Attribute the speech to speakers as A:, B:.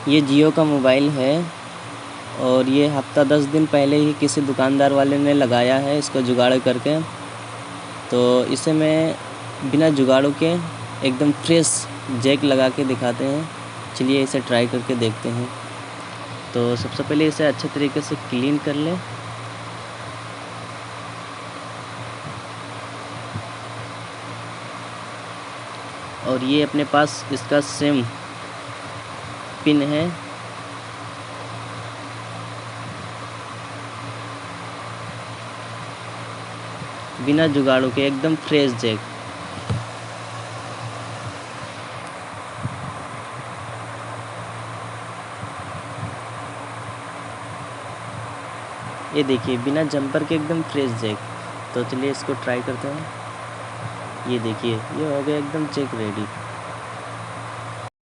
A: ये जियो का मोबाइल है और ये हफ़्ता 10 दिन पहले ही किसी दुकानदार वाले ने लगाया है इसको जुगाड़ करके। तो इसे मैं बिना जुगाड़ों के एकदम फ्रेश जैक लगा के दिखाते हैं। चलिए इसे ट्राई करके देखते हैं। तो सबसे पहले इसे अच्छे तरीके से क्लीन कर लें। और ये अपने पास इसका सेम पिन है। बिना जुगाड़ों के एकदम फ्रेश जैक। ये देखिए बिना जंपर के एकदम फ्रेश जैक। तो चलिए इसको ट्राई करते हैं। ये देखिए ये हो गया एकदम जैक रेडी।